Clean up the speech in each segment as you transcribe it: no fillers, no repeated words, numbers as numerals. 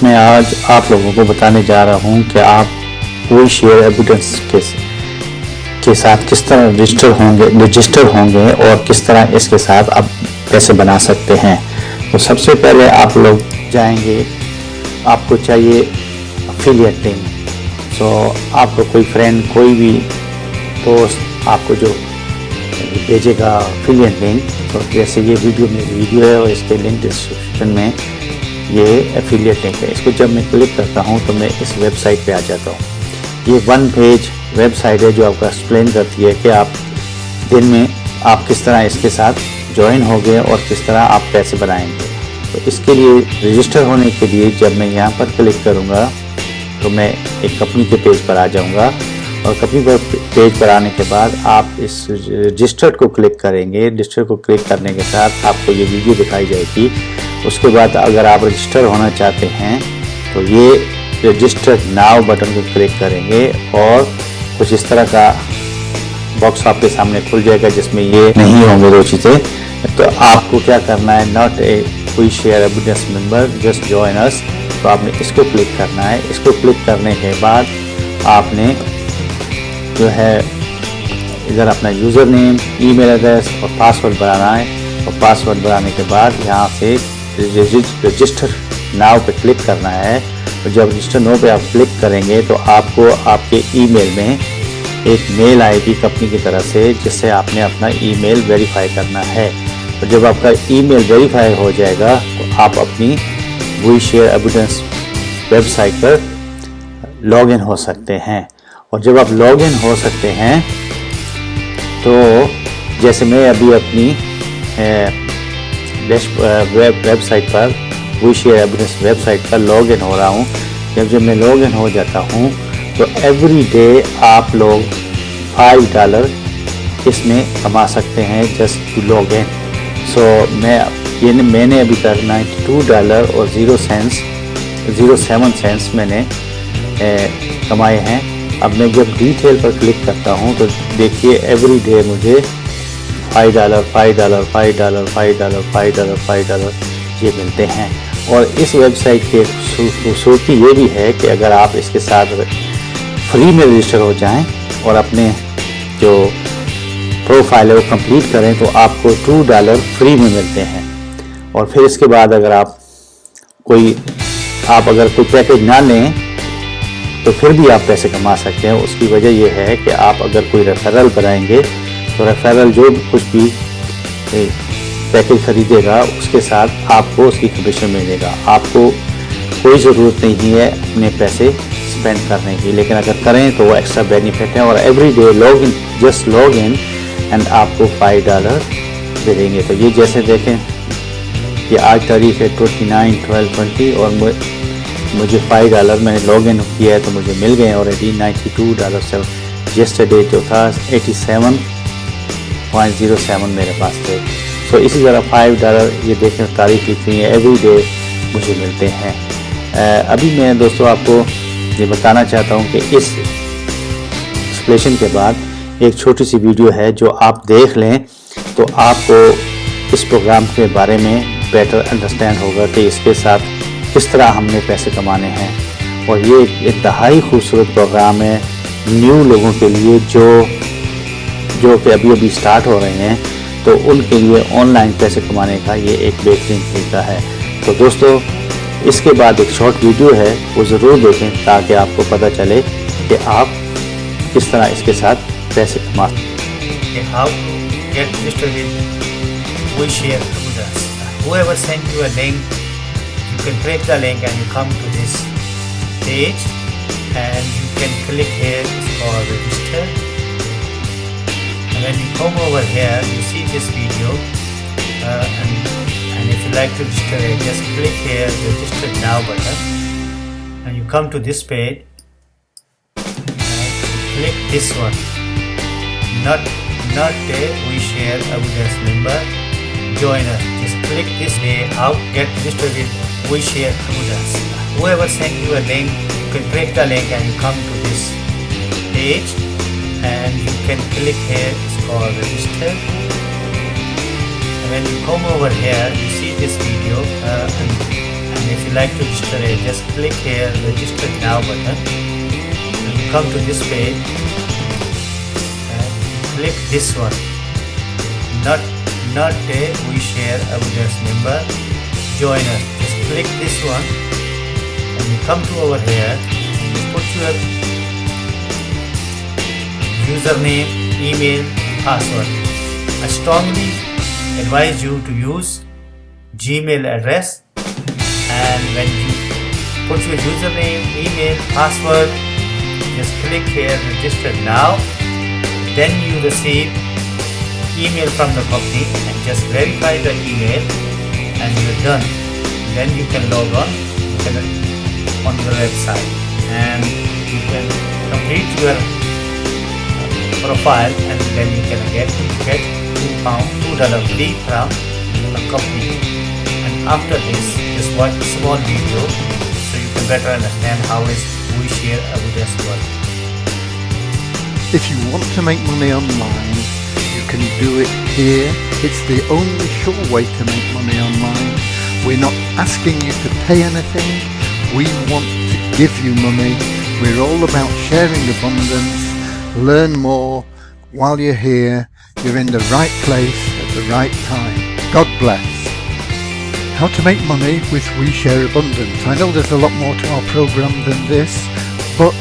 मैं आज आप लोगों को बताने जा रहा हूं कि आप WEShareAbundance के साथ किस तरह रजिस्टर होंगे और किस तरह इसके साथ आप पैसे बना सकते हैं। तो सबसे पहले आप लोग जाएंगे, आपको चाहिए एफिलिएट लिंक। सो आपको कोई फ्रेंड, कोई भी दोस्त आपको जो भेजेगा एफिलिएट लिंक, तो जैसे ये वीडियो है और इसके लिंक डिस्क्रिप्शन में ये एफिलिएट लिंक है। इसको जब मैं क्लिक करता हूँ तो मैं इस वेबसाइट पे आ जाता हूँ। ये 1 पेज वेबसाइट है जो आपको एक्सप्लेन करती है कि आप दिन में आप किस तरह इसके साथ ज्वाइन होंगे और किस तरह आप पैसे बनाएंगे। तो इसके लिए रजिस्टर होने के लिए जब मैं यहाँ पर क्लिक करूँगा तो मैं एक कंपनी के पेज पर आ जाऊँगा और कंपनी पेज पर आने के बाद आप इस रजिस्टर को क्लिक करेंगे। रजिस्टर को क्लिक करने के साथ आपको ये वीडियो दिखाई जाएगी। उसके बाद अगर आप रजिस्टर होना चाहते हैं तो ये रजिस्टर नाउ बटन को क्लिक करेंगे और कुछ इस तरह का बॉक्स आपके सामने खुल जाएगा जिसमें ये नहीं होंगे 2 चीज़ें। तो आपको क्या करना है, not a WEShareAbundance member, just join us. तो आपने इसको क्लिक करना है। इसको क्लिक करने के बाद आपने जो है इधर अपना यूज़र नेम, ईमेल एड्रेस और पासवर्ड बनाना है। और पासवर्ड बनाने के बाद यहाँ से रजिस्टर नाउ पे क्लिक करना है। और जब रजिस्टर नाउ पे आप क्लिक करेंगे तो आपको आपके ईमेल में एक मेल आएगी कंपनी की तरफ से, जिससे आपने अपना ईमेल वेरीफाई करना है। और जब आपका ईमेल वेरीफाई हो जाएगा तो आप अपनी WEShareAbundance वेबसाइट पर लॉगिन हो सकते हैं। और जब आप लॉगिन हो सकते हैं तो जैसे मैं अभी अपनी वेबसाइट पर WEShareAbundance वेबसाइट पर लॉगिन हो रहा हूँ। जब मैं लॉगिन हो जाता हूँ तो एवरी डे आप लोग $5 इसमें कमा सकते हैं जस्ट टू लॉग इन। सो मैंने अभी तक $92 और 07 सेंट्स मैंने कमाए हैं। अब मैं जब डिटेल पर क्लिक करता हूँ तो देखिए एवरी डे मुझे $5 ये मिलते हैं। और इस वेबसाइट की खूबसूरती ये भी है कि अगर आप इसके साथ फ्री में रजिस्टर हो जाएं और अपने जो प्रोफाइल है वो कंप्लीट करें तो आपको $2 फ्री में मिलते हैं। और फिर इसके बाद अगर आप कोई पैकेज ना लें तो फिर भी आप पैसे कमा सकते हैं। उसकी वजह यह है कि आप अगर कोई रेफरल बनाएंगे तो रेफरल जो कुछ भी पैकेज खरीदेगा उसके साथ आपको उसकी कमीशन मिलेगा। आपको कोई ज़रूरत नहीं है अपने पैसे स्पेंड करने की, लेकिन अगर करें तो वो एक्स्ट्रा बेनिफिट है। और every day just log in and आपको $5 दे देंगे। तो ये जैसे देखें कि आज तारीख है 29/12/20 और मुझे $5 मैंने लॉग इन किया है तो मुझे मिल गए ऑलरेडी $92। यस्टरडे जो था 87.07 मेरे पास थे। सो इसी तरह $5 ये देखें तारीख लिखी है, एवरी डे मुझे मिलते हैं। अभी मैं दोस्तों आपको ये बताना चाहता हूँ कि इस एक्सप्लेनेशन के बाद एक छोटी सी वीडियो है जो आप देख लें तो आपको इस प्रोग्राम के बारे में बेटर अंडरस्टैंड होगा कि इसके साथ किस तरह हमने पैसे कमाने हैं। और ये एक इंतहाई खूबसूरत प्रोग्राम है न्यू लोगों के लिए जो कि अभी स्टार्ट हो रहे हैं, तो उनके लिए ऑनलाइन पैसे कमाने का ये एक बेहतरीन तरीका है। तो दोस्तों इसके बाद एक शॉर्ट वीडियो है, वो ज़रूर देखें ताकि आपको पता चले कि आप किस तरह इसके साथ पैसे कमा सकते हैं। Whoever sent you a link, you can click the link and you come to this page and you can click here, it's called register. And when you come over here, you see this video and if you like to register it, just click here, register now button, and you come to this page and click this one, not a WEShareAbundance member, join us. Just click this way out, get registered with WEShareAbundance. Whoever sent you a link, you can click the link and you come to this page and you can click here, it's called register. And when you come over here, you see this video and if you like to register it, just click here register now button, and you come to this page and click this one, not a WEShareAbundance member, join us. Just click this one and you come to over here and you put your username, email, password. I strongly advise you to use Gmail address, and when you put your username, email, password, just click here register now. Then you receive email from the company and just verify the email and you're done. Then you can log on on the website and you can complete your profile, and then you can get $2 free from the company. And after this, just watch a small video so you can better understand how is WEShareAbundance work. If you want to make money online, you can do it here. It's the only sure way to make money online. We're not asking you to pay anything. We want to give you money. We're all about sharing abundance. Learn more. While you're here, you're in the right place at the right time. God bless. How to make money with WEShareAbundance. I know there's a lot more to our program than this, but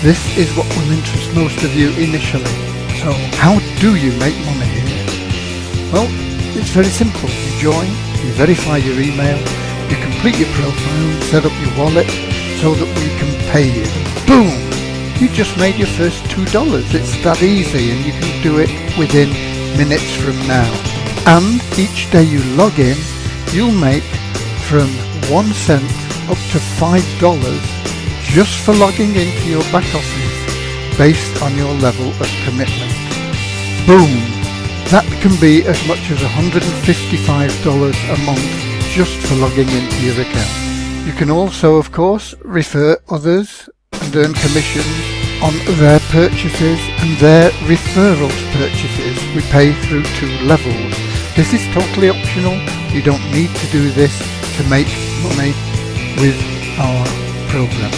this is what will interest most of you initially. So how do you make money here? Well, it's very simple. You join, you verify your email, you complete your profile, set up your wallet so that we can pay you. Boom! You just made your first $2. It's that easy, and you can do it within minutes from now. And each day you log in, you'll make from 1 cent up to $5 just for logging into your back office based on your level of commitment. Boom! That can be as much as $155 a month just for logging into your account. You can also, of course, refer others and earn commissions on their purchases and their referrals purchases. We pay through 2 levels. This is totally optional. You don't need to do this to make money with our program.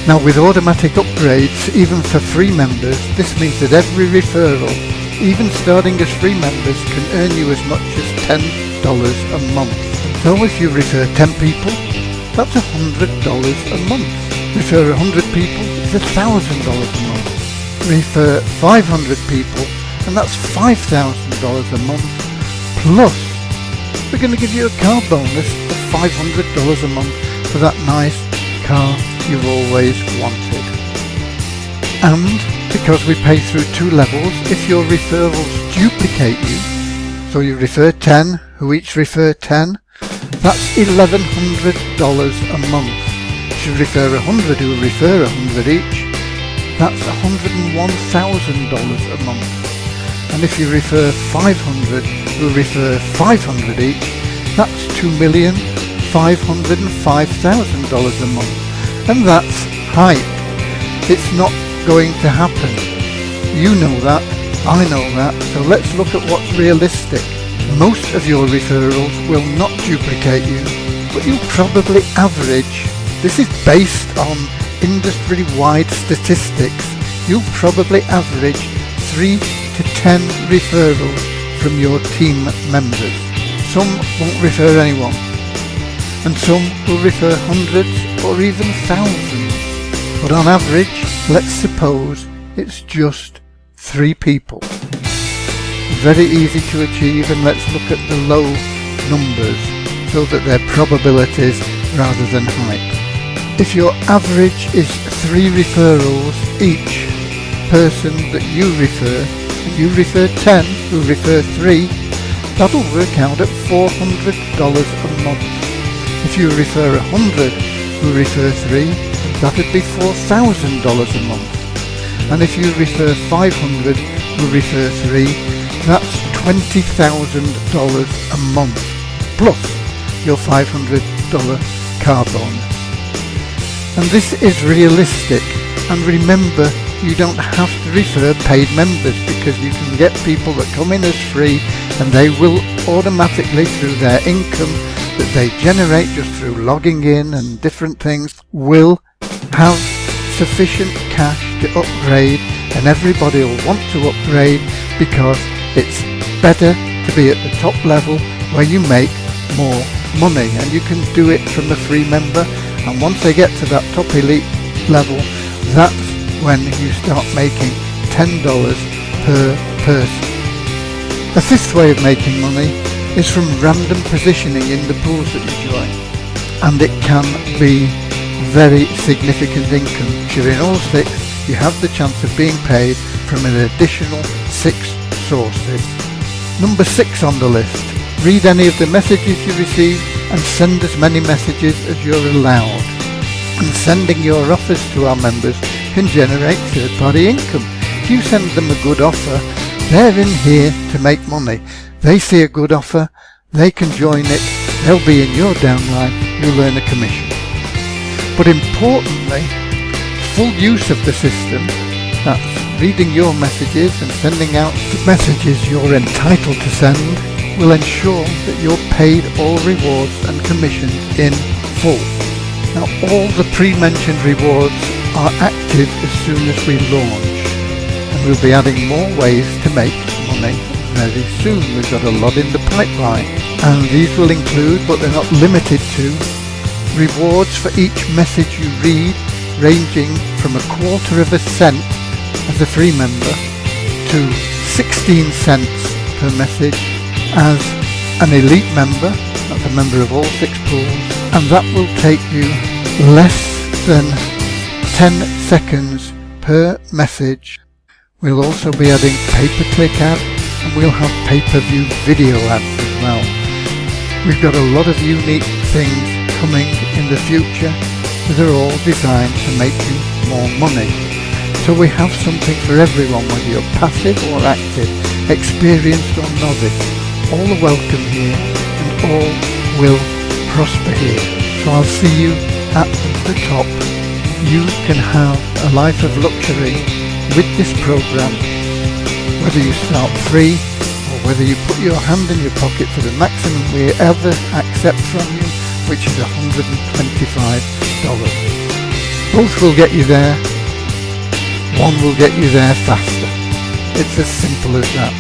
Now, with automatic upgrades, even for free members, this means that every referral, even starting as free members, can earn you as much as $10 a month. So if you refer 10 people, that's $100 a month. Refer 100 people, it's $1,000 a month. Refer 500 people, and that's $5,000 a month. Plus, we're going to give you a car bonus of $500 a month for that nice car you've always wanted. And because we pay through 2 levels, if your referrals duplicate you, so you refer 10 who each refer 10, that's $1,100 a month. If you refer 100 who refer 100 each, that's $101,000 a month. And if you refer 500 who refer 500 each, that's $2,505,000 a month. And that's hype. It's not going to happen. You know that, I know that, so let's look at what's realistic. Most of your referrals will not duplicate you, but you'll probably average. This is based on industry-wide statistics. You'll probably average 3 to 10 referrals from your team members. Some won't refer anyone, and some will refer hundreds or even thousands. But on average, let's suppose it's just 3 people. Very easy to achieve, and let's look at the low numbers so that they're probabilities rather than hype. If your average is 3 referrals each person that you refer, and you refer 10 who refer 3, that'll work out at $400 a month. If you refer 100 who refer 3, that'd be $4,000 a month. And if you refer 500 who refer 3, that's $20,000 a month, plus your $500 car bonus. And this is realistic. And remember, you don't have to refer paid members, because you can get people that come in as free, and they will automatically, through their income, that they generate just through logging in and different things will have sufficient cash to upgrade, and everybody will want to upgrade because it's better to be at the top level where you make more money, and you can do it from a free member. And once they get to that top elite level, that's when you start making $10 per person. A fifth way of making money is from random positioning in the pools that you join, and it can be very significant income. If you're in all 6, you have the chance of being paid from an additional 6 sources. Number 6 on the list: read any of the messages you receive and send as many messages as you're allowed. And sending your offers to our members can generate third-party income. If you send them a good offer, they're in here to make money. They see a good offer, they can join it, they'll be in your downline, you'll earn a commission. But importantly, full use of the system, that's reading your messages and sending out the messages you're entitled to send, will ensure that you're paid all rewards and commissions in full. Now, all the pre-mentioned rewards are active as soon as we launch, and we'll be adding more ways to make money very soon. We've got a lot in the pipeline, and these will include, but they're not limited to, rewards for each message you read, ranging from $0.25 cent as a free member to 16 cents per message as an elite member. That's a member of all 6 pools, and that will take you less than 10 seconds per message. We'll also be adding pay-per-click ads, and we'll have pay-per-view video ads as well. We've got a lot of unique things coming in the future that are all designed to make you more money. So we have something for everyone, whether you're passive or active, experienced or novice. All are welcome here, and all will prosper here. So I'll see you at the top. You can have a life of luxury with this program, whether you start free or whether you put your hand in your pocket for the maximum we ever accept from you, which is $125. Both will get you there. One will get you there faster. It's as simple as that.